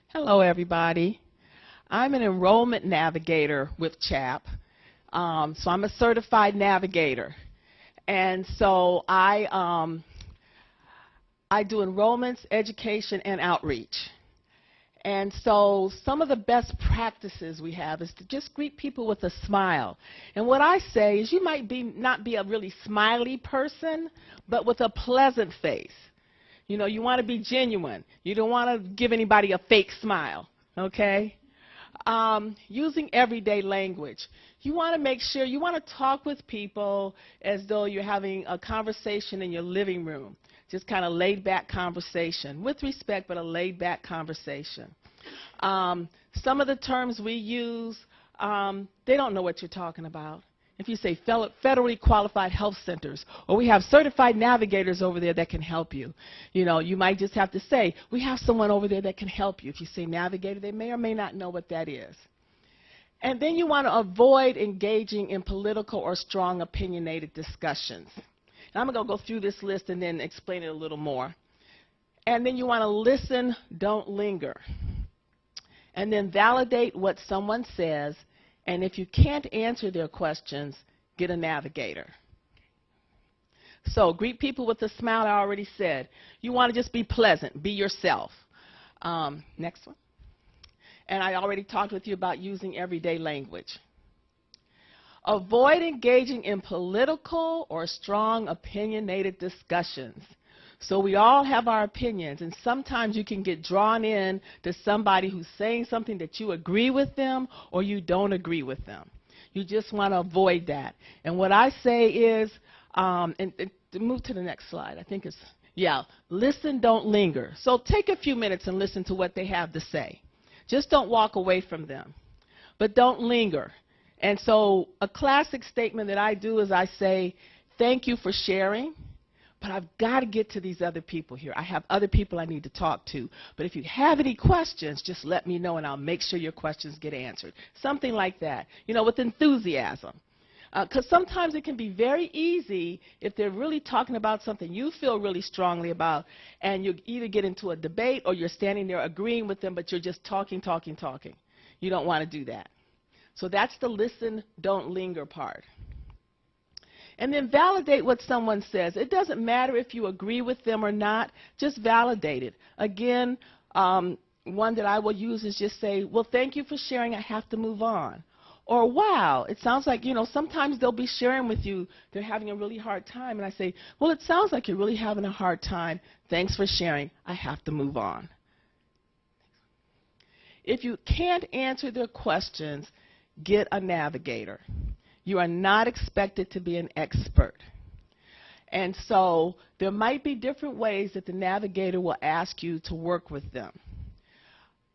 Hello, everybody. I'm an enrollment navigator with CHAP. So I'm a certified navigator. And so I do enrollments, education, and outreach. And so some of the best practices we have is to just greet people with a smile. And what I say is you might not be a really smiley person, but with a pleasant face. You know, you want to be genuine. You don't want to give anybody a fake smile, okay? Using everyday language. You want to make sure, you want to talk with people as though you're having a conversation in your living room. Just kind of laid-back conversation, with respect, but a laid-back conversation. Some of the terms we use, they don't know what you're talking about. If you say federally qualified health centers, or we have certified navigators over there that can help you, you know, you might just have to say, we have someone over there that can help you. If you say navigator, they may or may not know what that is. And then you want to avoid engaging in political or strong opinionated discussions. And I'm going to go through this list and then explain it a little more. And then you want to listen, don't linger. And then validate what someone says. And if you can't answer their questions, get a navigator. So greet people with a smile, I already said. You want to just be pleasant, be yourself. Next one. And I already talked with you about using everyday language. Avoid engaging in political or strong opinionated discussions. So we all have our opinions, and sometimes you can get drawn in to somebody who's saying something that you agree with them or you don't agree with them. You just want to avoid that. And what I say is, and move to the next slide. I think it's, yeah, listen, don't linger. So take a few minutes and listen to what they have to say. Just don't walk away from them, but don't linger. And so a classic statement that I do is I say, thank you for sharing. But I've got to get to these other people here. I have other people I need to talk to. But if you have any questions, just let me know, and I'll make sure your questions get answered. Something like that, you know, with enthusiasm. Because sometimes it can be very easy if they're really talking about something you feel really strongly about, and you either get into a debate or you're standing there agreeing with them, but you're just talking. You don't want to do that. So that's the listen, don't linger part. And then validate what someone says. It doesn't matter if you agree with them or not, just validate it. Again, one that I will use is just say, well, thank you for sharing, I have to move on. Or, wow, it sounds like, you know, sometimes they'll be sharing with you, they're having a really hard time, and I say, well, it sounds like you're really having a hard time, thanks for sharing, I have to move on. If you can't answer their questions, get a navigator. You are not expected to be an expert. And so there might be different ways that the navigator will ask you to work with them.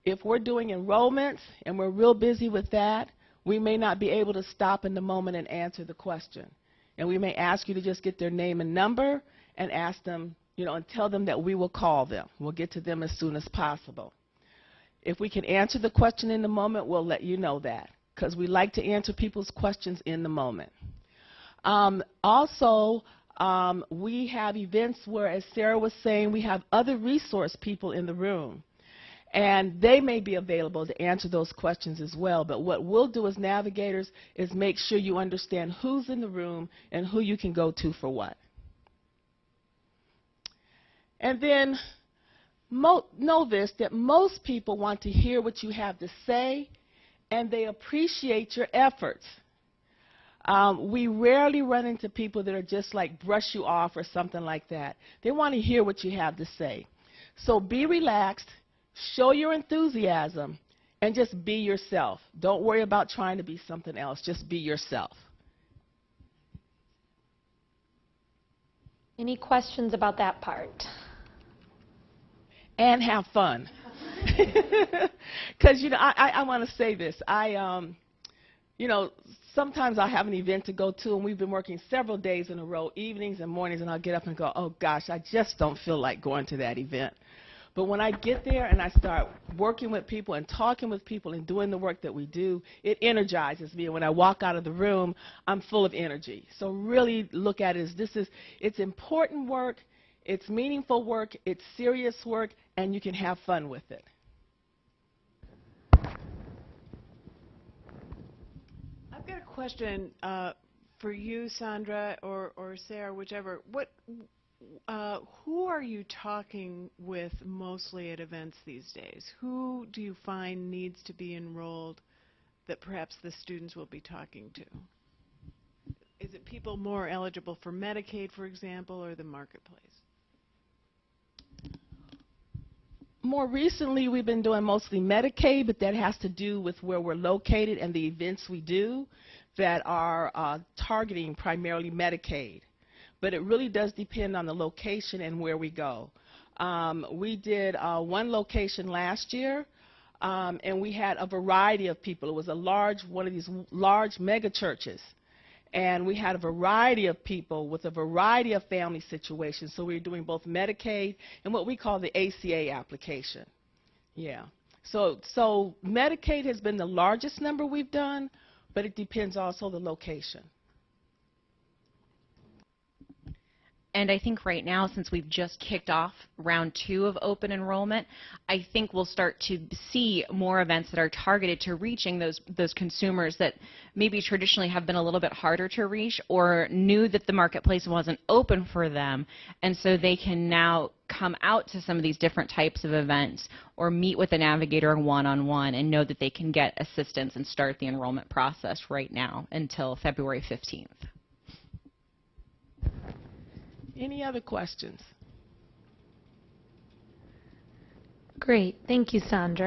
If we're doing enrollments and we're real busy with that, we may not be able to stop in the moment and answer the question. And we may ask you to just get their name and number and ask them, you know, and tell them that we will call them. We'll get to them as soon as possible. If we can answer the question in the moment, we'll let you know that, because we like to answer people's questions in the moment. Also, we have events where, as Sarah was saying, we have other resource people in the room. And they may be available to answer those questions as well. But what we'll do as navigators is make sure you understand who's in the room and who you can go to for what. And then know this, that most people want to hear what you have to say, and they appreciate your efforts. We rarely run into people that are just like brush you off or something like that. They want to hear what you have to say. So be relaxed, show your enthusiasm, and just be yourself. Don't worry about trying to be something else. Just be yourself. Any questions about that part? And have fun. Because, you know, I want to say this. You know, sometimes I have an event to go to, and we've been working several days in a row, evenings and mornings, and I'll get up and go, oh, gosh, I just don't feel like going to that event. But when I get there and I start working with people and talking with people and doing the work that we do, it energizes me. And when I walk out of the room, I'm full of energy. So really look at it as it's important work, it's meaningful work, it's serious work, and you can have fun with it. question for you, Sondra, or Sarah, whichever. Who are you talking with mostly at events these days? Who do you find needs to be enrolled that perhaps the students will be talking to? Is it people more eligible for Medicaid, for example, or the marketplace? More recently, we've been doing mostly Medicaid, but that has to do with where we're located and the events we do that are targeting primarily Medicaid. But it really does depend on the location and where we go. We did one location last year, and we had a variety of people. It was one of these large mega churches. And we had a variety of people with a variety of family situations. So we were doing both Medicaid and what we call the ACA application. Yeah. So Medicaid has been the largest number we've done, but it depends also the location. And I think right now, since we've just kicked off round 2 of open enrollment, I think we'll start to see more events that are targeted to reaching those consumers that maybe traditionally have been a little bit harder to reach or knew that the marketplace wasn't open for them. And so they can now come out to some of these different types of events or meet with a navigator one-on-one and know that they can get assistance and start the enrollment process right now until February 15th. Any other questions? Great. Thank you, Sondra.